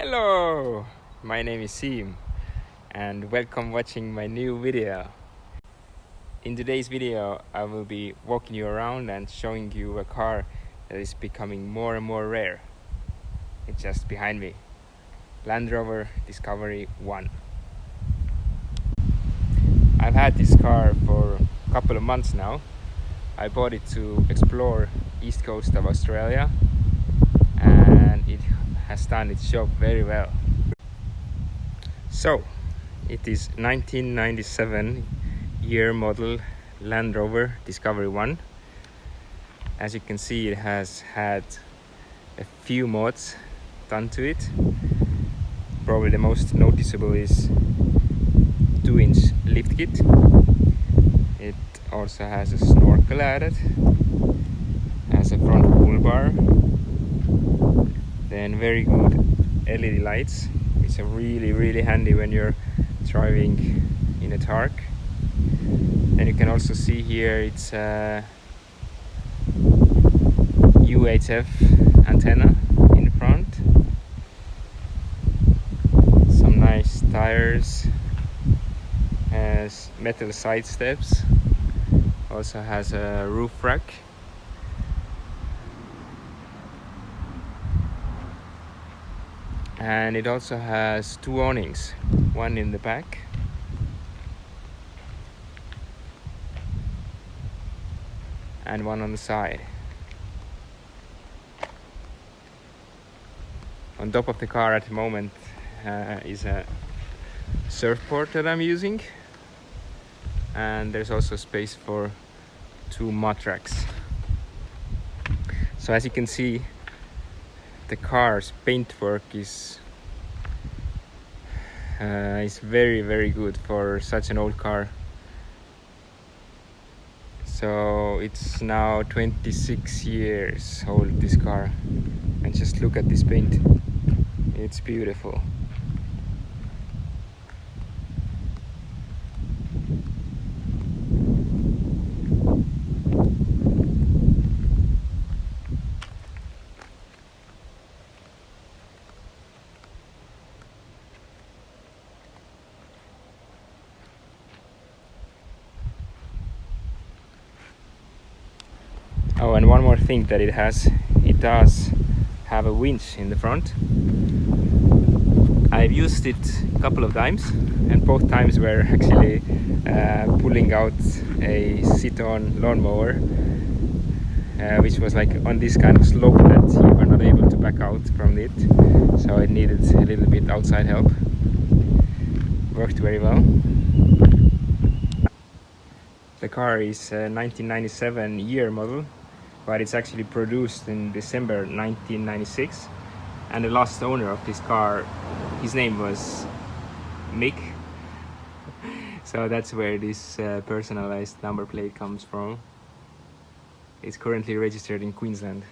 Hello, my name is Siim and welcome watching my new video. In today's video I will be walking you around and showing you a car that is becoming more and more rare. It's just behind me, Land Rover Discovery I. I've had this car for a couple of months now. I bought it to explore east coast of Australia and it has done its job very well. So it is 1997 year model Land Rover Discovery I. As you can see, it has had a few mods done to it. Probably the most noticeable is 2-inch lift kit. It also has a snorkel added, has a front pull bar, then very good LED lights, which are really handy when you're driving in a dark. And you can also see here it's a UHF antenna in the front, some nice tires, has metal side steps, also has a roof rack, and it also has two awnings, one in the back and one on the side. On top of the car at the moment is a surfboard that I'm using, and there's also space for two mud racks. So as you can see, the car's paintwork is very good for such an old car. So it's now 26 years old, this car, and just look at this paint, it's beautiful. Oh, and one more thing that it does have a winch in the front. I've used it a couple of times, and both times were actually pulling out a sit-on lawnmower, which was like on this kind of slope that you were not able to back out from it, so it needed a little bit outside help. Worked very well. The car is a 1997 year model, but it's actually produced in December 1996, and the last owner of this car, his name was Mick, so that's where this personalized number plate comes from. It's currently registered in Queensland.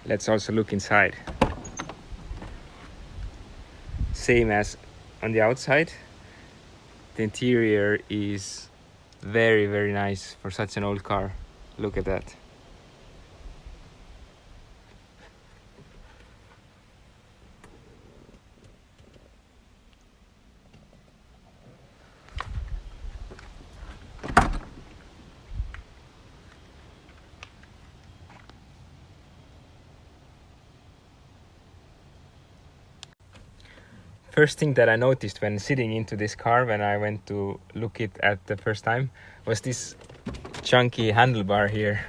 Let's also look inside. Same as on the outside, the interior is very nice for such an old car. Look at that. First thing that I noticed when sitting into this car, when I went to look it at the first time, was this chunky handlebar here.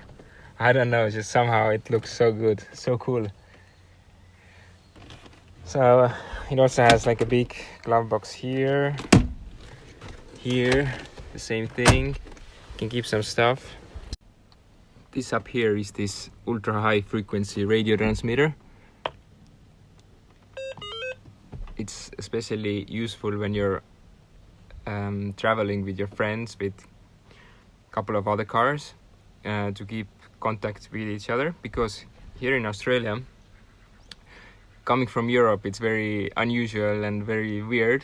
I don't know, just somehow it looks so good, so cool. So it also has like a big glove box here, the same thing, you can keep some stuff. This up here is this ultra high frequency radio transmitter. It's especially useful when you're traveling with your friends, with a couple of other cars, to keep contact with each other, because here in Australia, coming from Europe, it's very unusual and very weird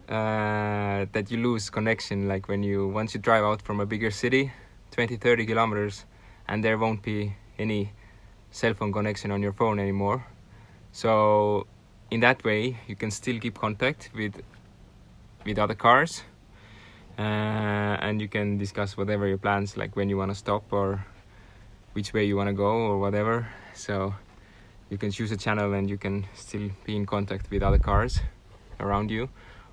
that you lose connection, like once you drive out from a bigger city, 20-30 kilometers, and there won't be any cell phone connection on your phone anymore. So in that way you can still keep contact with other cars, and you can discuss whatever your plans, like when you want to stop or which way you want to go or whatever. So you can choose a channel and you can still be in contact with other cars around you.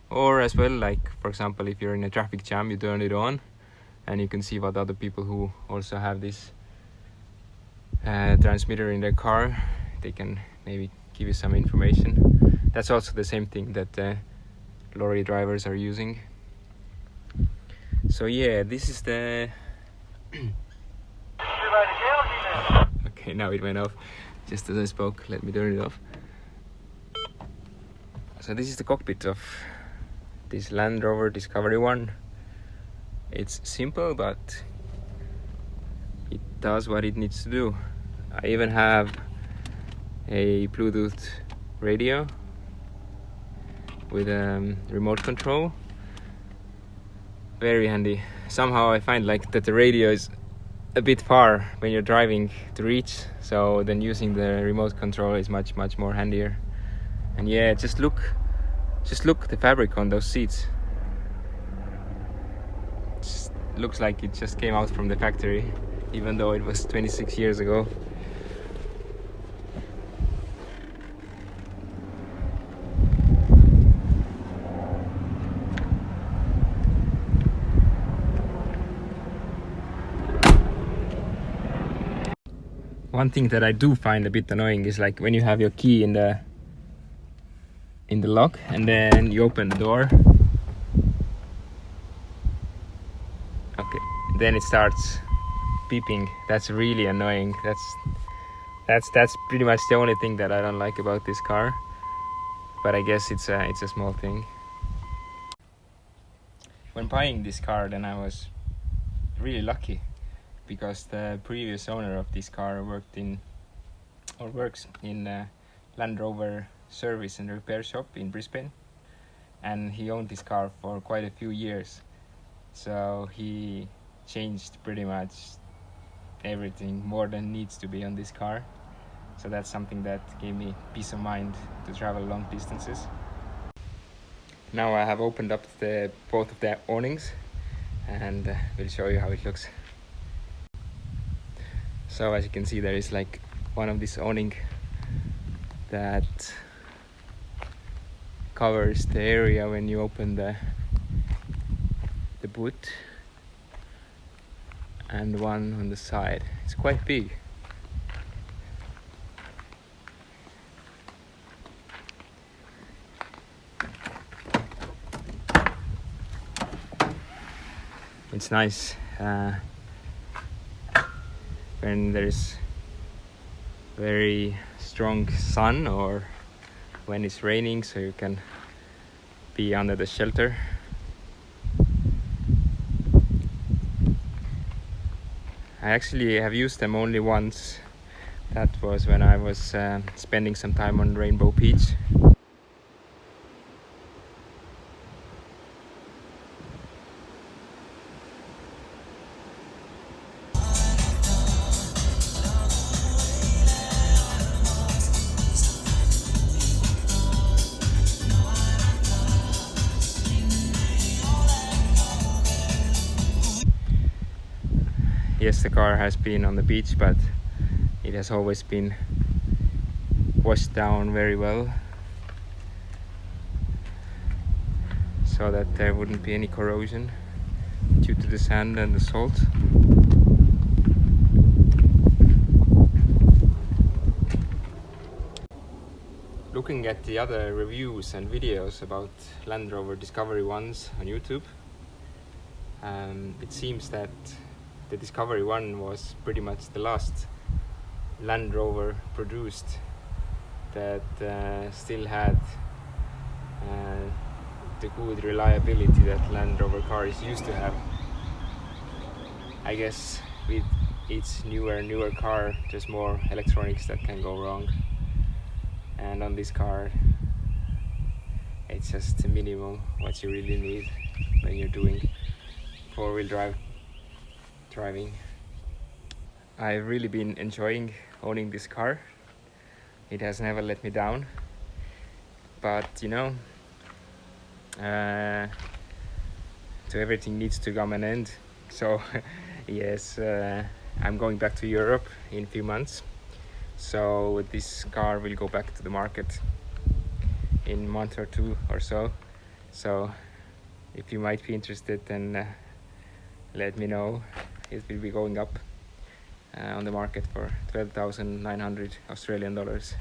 Or as well, like for example, if you're in a traffic jam, you turn it on and you can see what other people who also have this transmitter in their car, they can maybe give you some information. That's also the same thing that lorry drivers are using. So yeah, this is the okay, now it went off just as I spoke. Let me turn it off. So this is the cockpit of this Land Rover Discovery I. It's simple, but it does what it needs to do. I even have a Bluetooth radio with a remote control. Very handy. Somehow I find like that the radio is a bit far when you're driving to reach, so then using the remote control is much more handier. And yeah, just look the fabric on those seats. Just looks like it just came out from the factory, even though it was 26 years ago. One thing that I do find a bit annoying is like when you have your key in the lock and then you open the door. Okay, then it starts beeping. That's really annoying. That's pretty much the only thing that I don't like about this car. But I guess it's a small thing. When buying this car, then I was really lucky, because the previous owner of this car works in Land Rover service and repair shop in Brisbane, and he owned this car for quite a few years. So he changed pretty much everything more than needs to be on this car. So that's something that gave me peace of mind to travel long distances. Now I have opened up both of the awnings, and we'll show you how it looks. So as you can see, there is like one of this awning that covers the area when you open the boot, and one on the side. It's quite big. It's nice when there's very strong sun or when it's raining, so you can be under the shelter. I actually have used them only once. That was when I was spending some time on Rainbow Beach. Yes, the car has been on the beach, but it has always been washed down very well, so that there wouldn't be any corrosion due to the sand and the salt. Looking at the other reviews and videos about Land Rover Discovery Is on YouTube, it seems that the Discovery I was pretty much the last Land Rover produced that still had the good reliability that Land Rover cars used to have. I guess with each newer car, there's more electronics that can go wrong, and on this car it's just the minimum what you really need when you're doing four-wheel driving. I've really been enjoying owning this car. It has never let me down. But you know, so everything needs to come an end. So yes, I'm going back to Europe in a few months. So this car will go back to the market in a month or two or so. So if you might be interested, then let me know. It will be going up on the market for 12,900 Australian dollars.